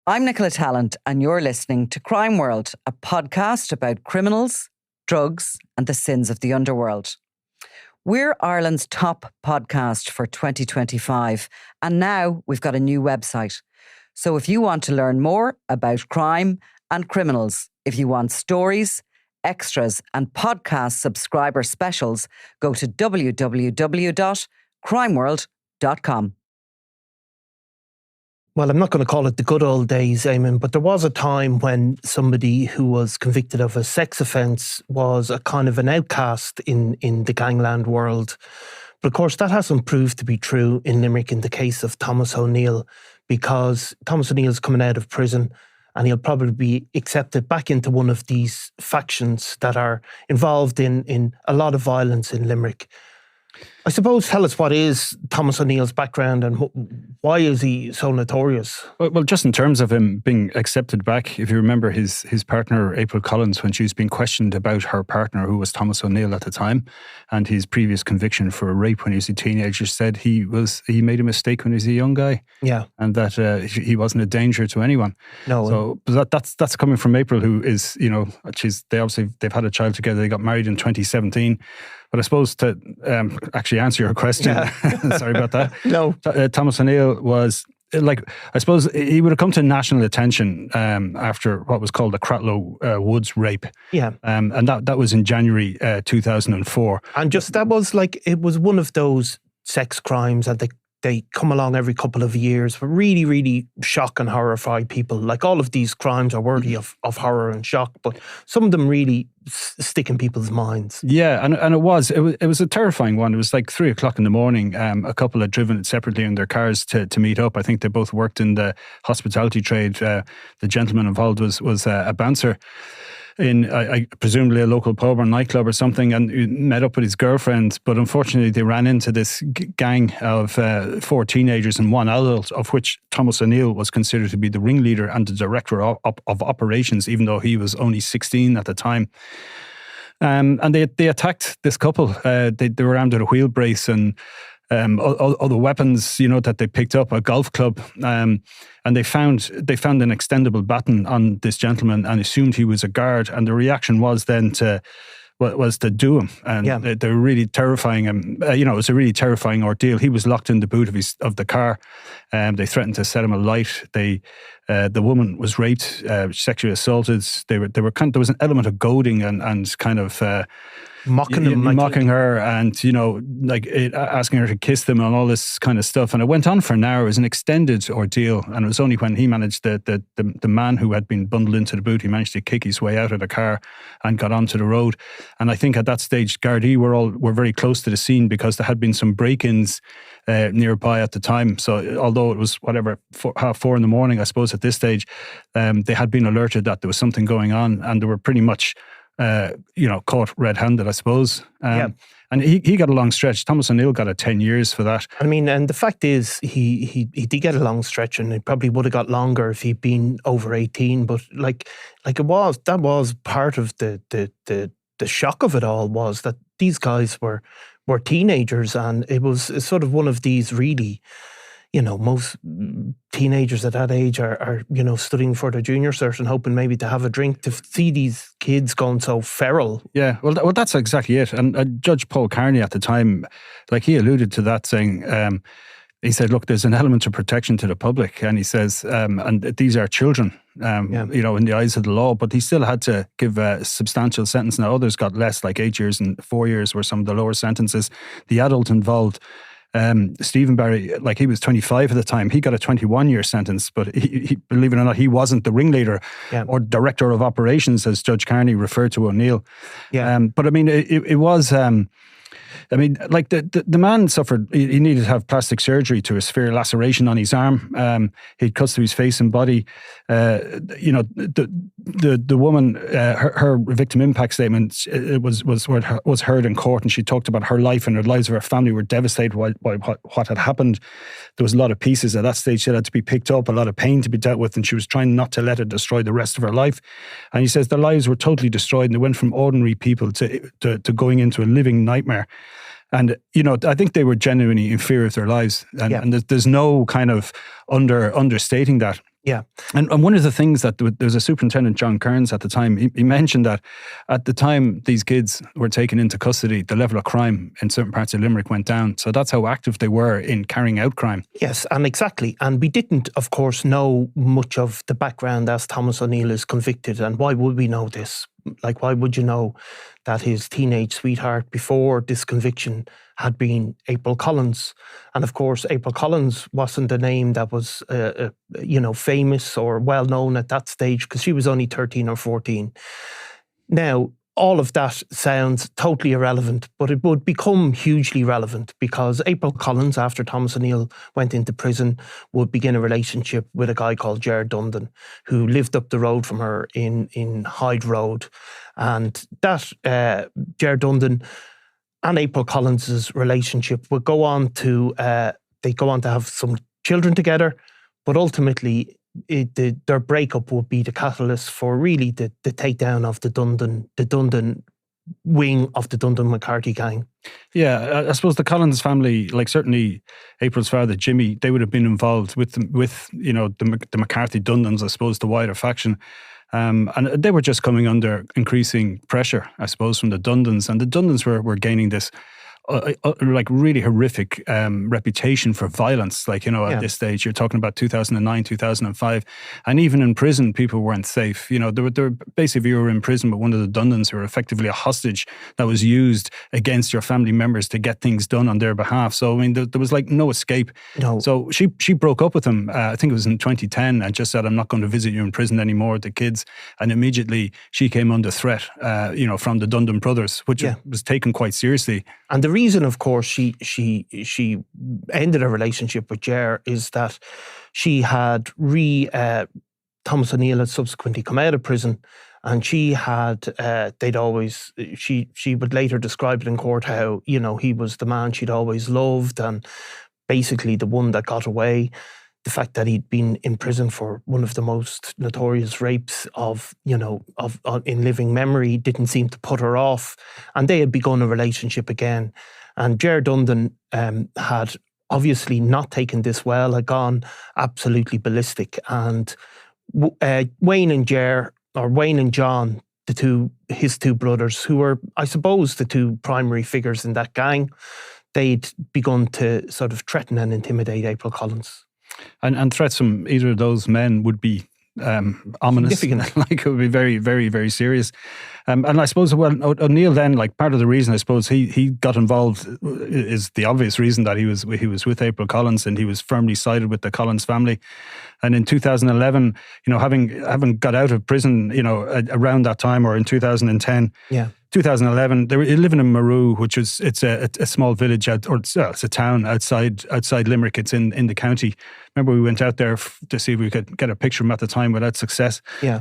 I'm Nicola Tallant, and you're listening to Crime World, a podcast about criminals, drugs, and the sins of the underworld. We're Ireland's top podcast for 2025, and now we've got a new website. So if you want to learn more about crime and criminals, if you want stories, extras, and podcast subscriber specials, go to www.crimeworld.com. Well, I'm not going to call it the good old days, Eamon, but there was a time when somebody who was convicted of a sex offence was a kind of an outcast in the gangland world. But of course, that hasn't proved to be true in Limerick in the case of Thomas O'Neill, because Thomas O'Neill's coming out of prison and he'll probably be accepted back into one of these factions that are involved in a lot of violence in Limerick. I suppose tell us what is Thomas O'Neill's background and why is he so notorious? Well, just in terms of him being accepted back, if you remember his partner, April Collins, when she was being questioned about her partner, who was Thomas O'Neill at the time, and his previous conviction for a rape when he was a teenager, said he made a mistake when he was a young guy. Yeah. And that he wasn't a danger to anyone. No. So that's coming from April, who is, they've had a child together. They got married in 2017. But I suppose to actually answer your question, sorry about that. No. Thomas O'Neill was, I suppose he would have come to national attention after what was called the Katlo Woods rape. Yeah. And that was in January 2004. And just that was it was one of those sex crimes that they come along every couple of years, but really, really shock and horrify people. Like all of these crimes are worthy of horror and shock, but some of them really stick in people's minds. Yeah, and it was a terrifying one. It was like 3:00 in the morning. A couple had driven separately in their cars to meet up. I think they both worked in the hospitality trade. The gentleman involved was a bouncer in presumably a local pub or nightclub or something, and met up with his girlfriend. But unfortunately, they ran into this gang of 4 teenagers and 1 adult, of which Thomas O'Neill was considered to be the ringleader and the director of operations, even though he was only 16 at the time. And they attacked this couple. They were armed with a wheel brace and other weapons, that they picked up, a golf club, and they found an extendable baton on this gentleman and assumed he was a guard. And the reaction was then to do him, and they were really terrifying him. It was a really terrifying ordeal. He was locked in the boot of the car. They threatened to set him alight. The woman was raped, sexually assaulted. There was an element of goading and kind of mocking her, and asking her to kiss them and all this kind of stuff. And it went on for an hour. It was an extended ordeal, and it was only when he managed the man who had been bundled into the boot, he managed to kick his way out of the car and got onto the road. And I think at that stage, Gardaí were very close to the scene because there had been some break-ins nearby at the time. So although it was 4:30 in the morning, I suppose at this stage, they had been alerted that there was something going on, and they were pretty much caught red-handed, I suppose. And he got a long stretch. Thomas O'Neill got 10 years for that. I mean, and the fact is, he did get a long stretch, and it probably would have got longer if he'd been over 18. But that was part of the shock of it all, was that these guys were teenagers, and it was sort of one of these really, most teenagers at that age are studying for their junior cert and hoping maybe to have a drink, to see these kids going so feral. Yeah, well, that's exactly it. And Judge Paul Carney at the time, he alluded to that, saying, he said, look, there's an element of protection to the public. And he says, and these are children, in the eyes of the law, but he still had to give a substantial sentence. Now, others got less, like 8 years and 4 years were some of the lower sentences. The adult involved, Stephen Barry, he was 25 at the time. He got a 21-year sentence, but he, believe it or not, he wasn't the ringleader or director of operations, as Judge Carney referred to O'Neill. Yeah. But I mean, it was. The man suffered. He needed to have plastic surgery to a severe laceration on his arm. He had cuts to his face and body. The woman, her victim impact statement was heard in court, and she talked about her life and the lives of her family were devastated by what had happened. There was a lot of pieces at that stage that had to be picked up, a lot of pain to be dealt with, and she was trying not to let it destroy the rest of her life. And he says their lives were totally destroyed, and they went from ordinary people to going into a living nightmare. And, I think they were genuinely in fear of their lives. And there's no kind of understating that. Yeah. And one of the things that there was a superintendent, John Kearns, at the time, he mentioned that at the time these kids were taken into custody, the level of crime in certain parts of Limerick went down. So that's how active they were in carrying out crime. Yes, and exactly. And we didn't, of course, know much of the background as Thomas O'Neill is convicted. And why would we know this? Like, why would you know that his teenage sweetheart before this conviction had been April Collins? And of course, April Collins wasn't a name that was, famous or well known at that stage, because she was only 13 or 14. Now, all of that sounds totally irrelevant, but it would become hugely relevant because April Collins, after Thomas O'Neill went into prison, would begin a relationship with a guy called Ger Dundon, who lived up the road from her in Hyde Road. And that Ger Dundon and April Collins's relationship would go on to have some children together, but ultimately their breakup would be the catalyst for really the takedown of the Dundon wing of the Dundon McCarthy gang. Yeah, I suppose the Collins family, like certainly April's father, Jimmy, they would have been involved with the McCarthy Dundons, I suppose, the wider faction. And they were just coming under increasing pressure, I suppose, from the Dundons. And the Dundons were gaining this really horrific reputation for violence. At this stage, you're talking about 2009, 2005. And even in prison, people weren't safe. They were basically, you were in prison with one of the Dundons who were effectively a hostage that was used against your family members to get things done on their behalf. So, I mean, there was no escape. No. So she broke up with him, I think it was in 2010, and just said, I'm not going to visit you in prison anymore, the kids. And immediately she came under threat, from the Dundon brothers, which was taken quite seriously. And the reason, of course, she ended a relationship with Ger is that she had Thomas O'Neill had subsequently come out of prison, and she had she would later describe it in court how he was the man she'd always loved, and basically the one that got away. The fact that he'd been in prison for one of the most notorious rapes in living memory didn't seem to put her off, and they had begun a relationship again. And Ger Dundon had obviously not taken this well, had gone absolutely ballistic. And Wayne and John, his two brothers, who were, I suppose, the two primary figures in that gang, they'd begun to sort of threaten and intimidate April Collins. And threats from either of those men would be ominous. Significant. It would be very, very, very serious. And I suppose, O'Neill then, part of the reason I suppose he got involved is the obvious reason that he was with April Collins, and he was firmly sided with the Collins family. And in 2011, having got out of prison, around that time, or in 2010, 2011, they were living in Maru, which is it's a small village it's a town outside Limerick. It's in the county. Remember, we went out there to see if we could get a picture of him at the time without success. Yeah.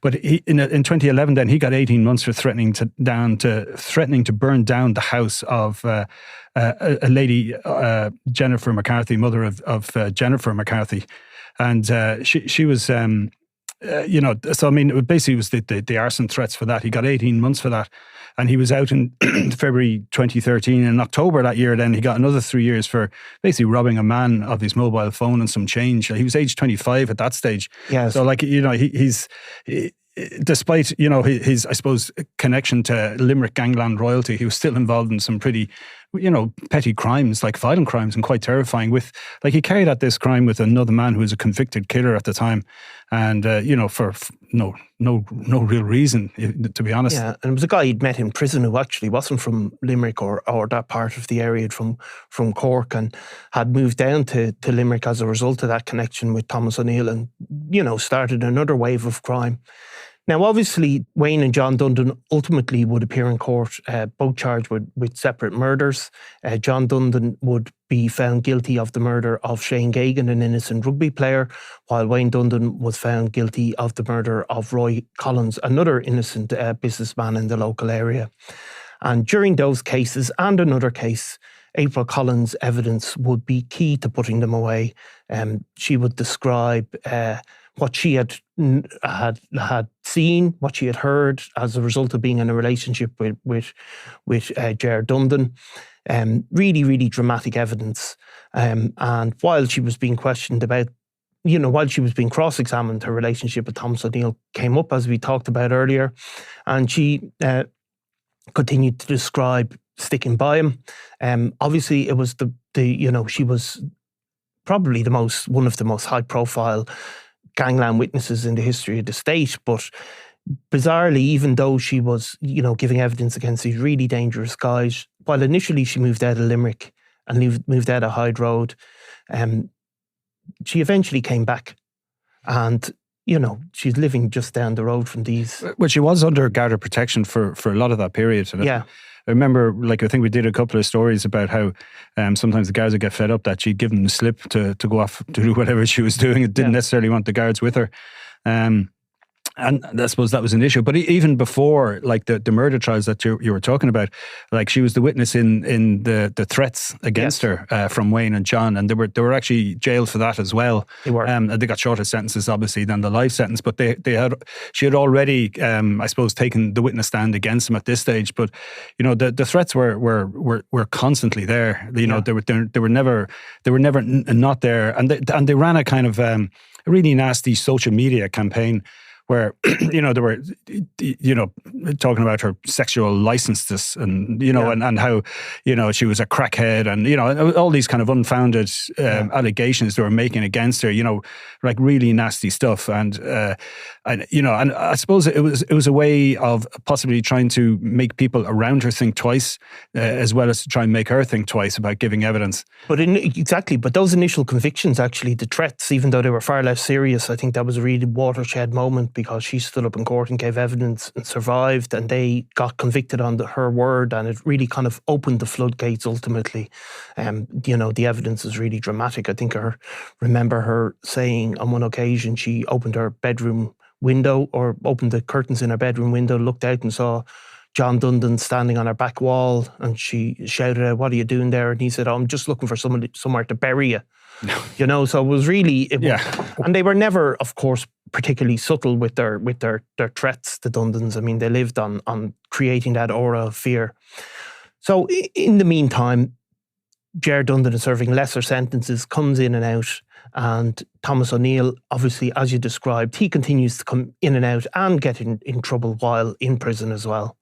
But in 2011, then he got 18 months for threatening to burn down the house of a lady, Jennifer McCarthy, mother of Jennifer McCarthy, and she was. So I mean, it basically was the arson threats for that. He got 18 months for that, and he was out in February 2013. In October that year, then he got another 3 years for basically robbing a man of his mobile phone and some change. He was age 25 at that stage. Yes. So he's despite his I suppose connection to Limerick Gangland royalty, he was still involved in some pretty petty crimes, like violent crimes, and quite terrifying. He carried out this crime with another man who was a convicted killer at the time, and for no real reason, to be honest. Yeah, and it was a guy he'd met in prison who actually wasn't from Limerick or that part of the area, from Cork, and had moved down to Limerick as a result of that connection with Thomas O'Neill, and started another wave of crime. Now, obviously, Wayne and John Dundon ultimately would appear in court, both charged with separate murders. John Dundon would be found guilty of the murder of Shane Gagan, an innocent rugby player, while Wayne Dundon was found guilty of the murder of Roy Collins, another innocent businessman in the local area. And during those cases and another case, April Collins' evidence would be key to putting them away. She would describe what she had seen, what she had heard as a result of being in a relationship with Ger Dundon. Really, really dramatic evidence. And while she was being questioned about while she was being cross-examined, her relationship with Thomas O'Neill came up, as we talked about earlier, and she continued to describe sticking by him. Obviously, it was she was probably one of the most high-profile gangland witnesses in the history of the state, but bizarrely, even though she was, giving evidence against these really dangerous guys, while initially she moved out of Limerick and moved out of Hyde Road, she eventually came back, and she's living just down the road from these. Well, she was under Garda protection for a lot of that period. And yeah. I remember, I think we did a couple of stories about how sometimes the guards would get fed up that she'd give them the slip to go off to do whatever she was doing. It didn't necessarily want the guards with her. And I suppose that was an issue. But even before, the murder trials that you were talking about, she was the witness in the threats against her from Wayne and John, and they were actually jailed for that as well. They were. And they got shorter sentences, obviously, than the life sentence. But she had already, I suppose, taken the witness stand against them at this stage. But the threats were constantly there. They were never not there, and they ran a kind of a really nasty social media campaign, where, they were, talking about her sexual licensedness and, and how, she was a crackhead and, all these kind of unfounded allegations they were making against her, really nasty stuff. And I suppose it was a way of possibly trying to make people around her think twice, as well as to try and make her think twice about giving evidence. But those initial convictions, actually, the threats, even though they were far less serious, I think that was a really watershed moment, because she stood up in court and gave evidence and survived, and they got convicted on her word, and it really kind of opened the floodgates ultimately. The evidence is really dramatic. I think I remember her saying on one occasion she opened her bedroom window, or opened the curtains in her bedroom window, looked out and saw John Dundon standing on her back wall, and she shouted out, "What are you doing there?" And he said, "Oh, I'm just looking for somewhere to bury you." So it was really, and they were never, of course, particularly subtle with their threats, the Dundons. I mean, they lived on creating that aura of fear. So in the meantime, Ger Dundon is serving lesser sentences, comes in and out, and Thomas O'Neill, obviously, as you described, he continues to come in and out and get in trouble while in prison as well.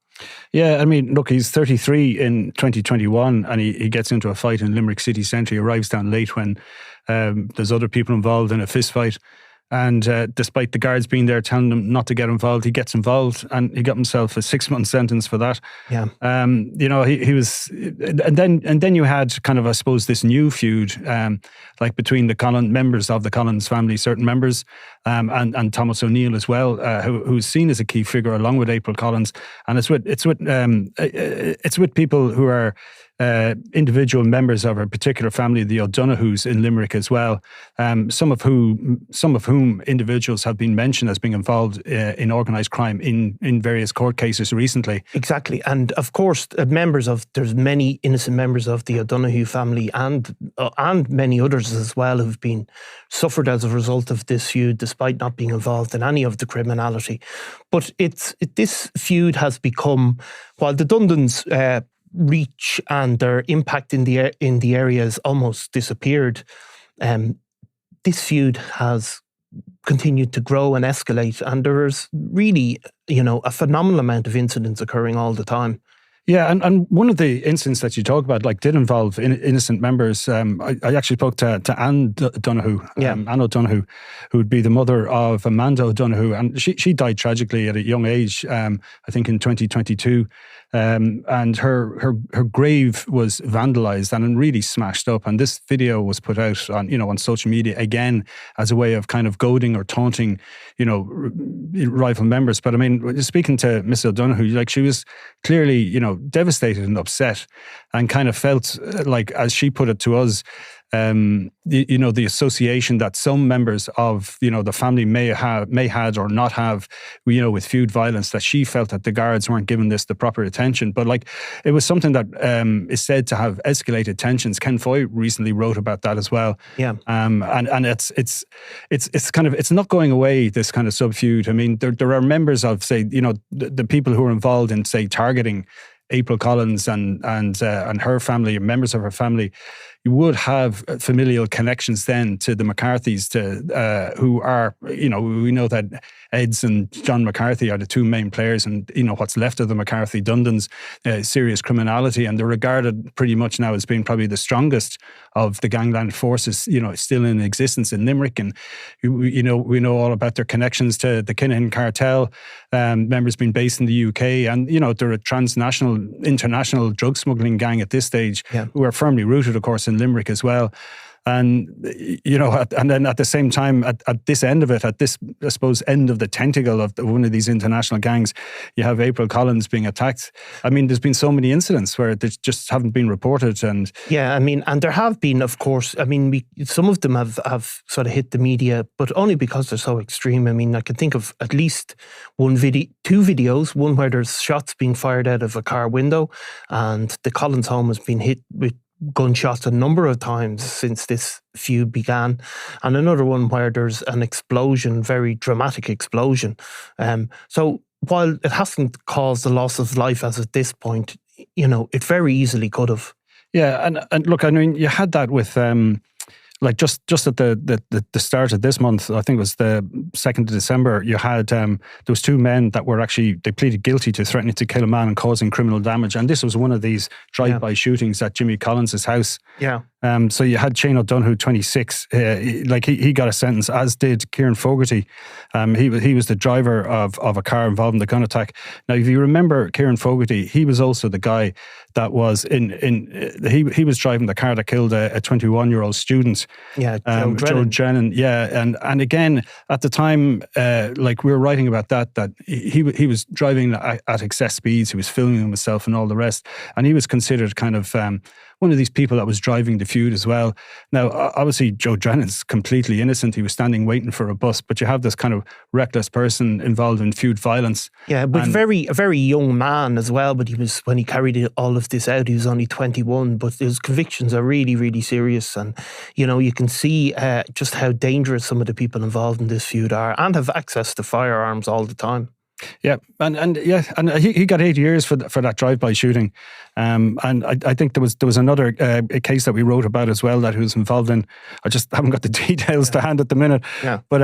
Yeah, I mean, look, he's 33 in 2021, and he gets into a fight in Limerick city centre. He arrives down late when there's other people involved in a fist fight. And despite the guards being there telling him not to get involved, he gets involved, and he got himself a 6-month sentence for that. Yeah. He was, and then you had kind of, I suppose, this new feud, between the members of the Collins family, certain members, and Thomas O'Neill as well, who's seen as a key figure along with April Collins, and it's with people who are individual members of a particular family, the O'Donohues in Limerick as well. Some of whom individuals have been mentioned as being involved in organised crime in various court cases recently. Exactly, and of course, there's many innocent members of the O'Donohue family and many others as well who've been suffered as a result of this feud, despite not being involved in any of the criminality. But this feud has become, while the Dundons reach and their impact in the area has almost disappeared, this feud has continued to grow and escalate, and there's really a phenomenal amount of incidents occurring all the time. Yeah, and one of the incidents that you talk about, did involve innocent members. I actually spoke to Anne Donoghue, Anne O'Donoghue, who would be the mother of Amanda O'Donoghue, and she died tragically at a young age, I think in 2022. And her grave was vandalised and really smashed up. And this video was put out on social media again as a way of kind of goading or taunting, rival members. But I mean, speaking to Miss O'Donoghue, she was clearly, devastated and upset, and kind of felt like, as she put it to us, the association that some members of the family may had or not have, with feud violence, that she felt that the guards weren't giving this the proper attention. But it was something that is said to have escalated tensions. Ken Foy recently wrote about that as well. Yeah. And it's kind of, it's not going away, this kind of sub feud. I mean, there are members of, say, the people who are involved in, say, targeting April Collins and her family, members of her family, you would have familial connections then to the McCarthys, who are, we know that Eds and John McCarthy are the two main players, and what's left of the McCarthy Dundons, serious criminality, and they're regarded pretty much now as being probably the strongest of the gangland forces, still in existence in Limerick. And we know all about their connections to the Kinahan cartel, members being based in the UK, and they're a international drug smuggling gang at this stage, who are firmly rooted, of course, in Limerick as well. And, and then at the same time, at this end of it, at this, I suppose, end of the tentacle of one of these international gangs, you have April Collins being attacked. I mean, there's been so many incidents where they just haven't been reported. And and there have been, of course, some of them have sort of hit the media, but only because they're so extreme. I mean, I can think of at least two videos, one where there's shots being fired out of a car window, and the Collins home has been hit with gunshots a number of times since this feud began, and another one where there's an explosion, very dramatic explosion. So while it hasn't caused the loss of life as at this point, it very easily could have. Yeah, and look, I mean, you had that with just at the start of this month, I think it was the 2nd of December, you had there was two men that were they pleaded guilty to threatening to kill a man and causing criminal damage, and this was one of these drive-by shootings at Jimmy Collins' house. Yeah. So you had Shane O'Donoghue, 26. He got a sentence, as did Kieran Fogarty. He was the driver of a car involved in the gun attack. Now, if you remember Kieran Fogarty, he was also the guy that was he was driving the car that killed a 21-year-old student. Yeah, Joe Drennan. Yeah, and again at the time, we were writing about that he was driving at excess speeds. He was filming himself and all the rest, and he was considered kind of one of these people that was driving the feud as well. Now, obviously, Joe Drennan's completely innocent. He was standing waiting for a bus, but you have this kind of reckless person involved in feud violence. Yeah, but a very young man as well. But when he carried all of this out, he was only 21. But his convictions are really, really serious, and you can see just how dangerous some of the people involved in this feud are, and have access to firearms all the time. Yeah, and he got 8 years for that drive-by shooting, and I think there was another a case that we wrote about as well that he was involved in. I just haven't got the details to hand at the minute. Yeah. But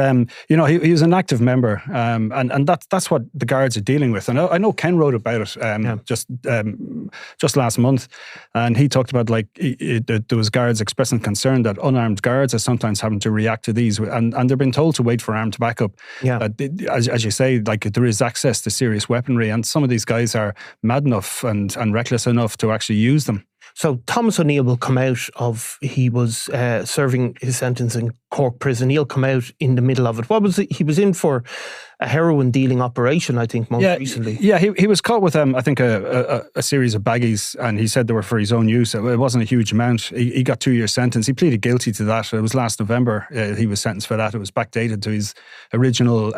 he was an active member, and that's what the guards are dealing with. And I know Ken wrote about it just last month, and he talked about there was guards expressing concern that unarmed guards are sometimes having to react to these, and they've been told to wait for armed backup. Yeah. As you say, there is access to serious weaponry, and some of these guys are mad enough and reckless enough to actually use them. So Thomas O'Neill will come out he was serving his sentence in Cork Prison. He'll come out in the middle of it. What was it? He was in for a heroin-dealing operation, I think, most recently. Yeah, he was caught with, I think, a series of baggies, and he said they were for his own use. It wasn't a huge amount. He got 2 year sentence. He pleaded guilty to that. It was last November. He was sentenced for that. It was backdated to his original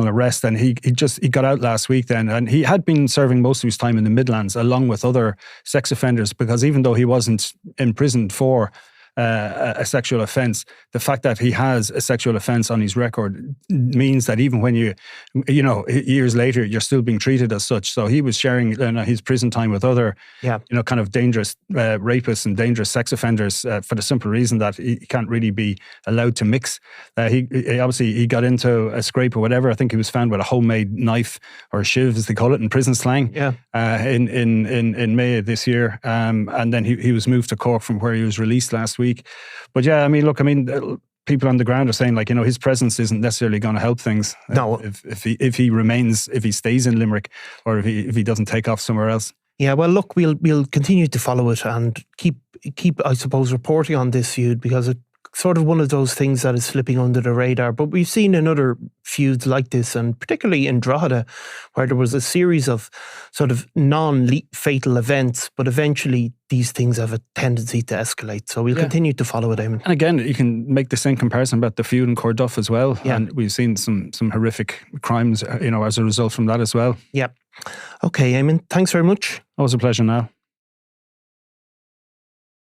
arrest, and he got out last week then, and he had been serving most of his time in the Midlands along with other sex offenders, because even though he wasn't imprisoned for a sexual offence, the fact that he has a sexual offence on his record means that even when years later, you're still being treated as such. So he was sharing his prison time with other, kind of dangerous rapists and dangerous sex offenders for the simple reason that he can't really be allowed to mix. He obviously got into a scrape or whatever. I think he was found with a homemade knife, or shiv as they call it in prison slang, in May of this year. And then he was moved to Cork from where he was released last week. But people on the ground are saying his presence isn't necessarily going to help things. No, if he stays in Limerick, or if he doesn't take off somewhere else. Yeah, well, look, we'll continue to follow it and keep I suppose reporting on this feud, because it's sort of one of those things that is slipping under the radar. But we've seen in other feuds like this, and particularly in Drogheda, where there was a series of sort of non-fatal events, but eventually these things have a tendency to escalate. So we'll continue to follow it, Eamon. And again, you can make the same comparison about the feud in Corduff as well. Yeah. And we've seen some horrific crimes, as a result from that as well. Yeah. Okay, Eamon, thanks very much. Always a pleasure, Niall.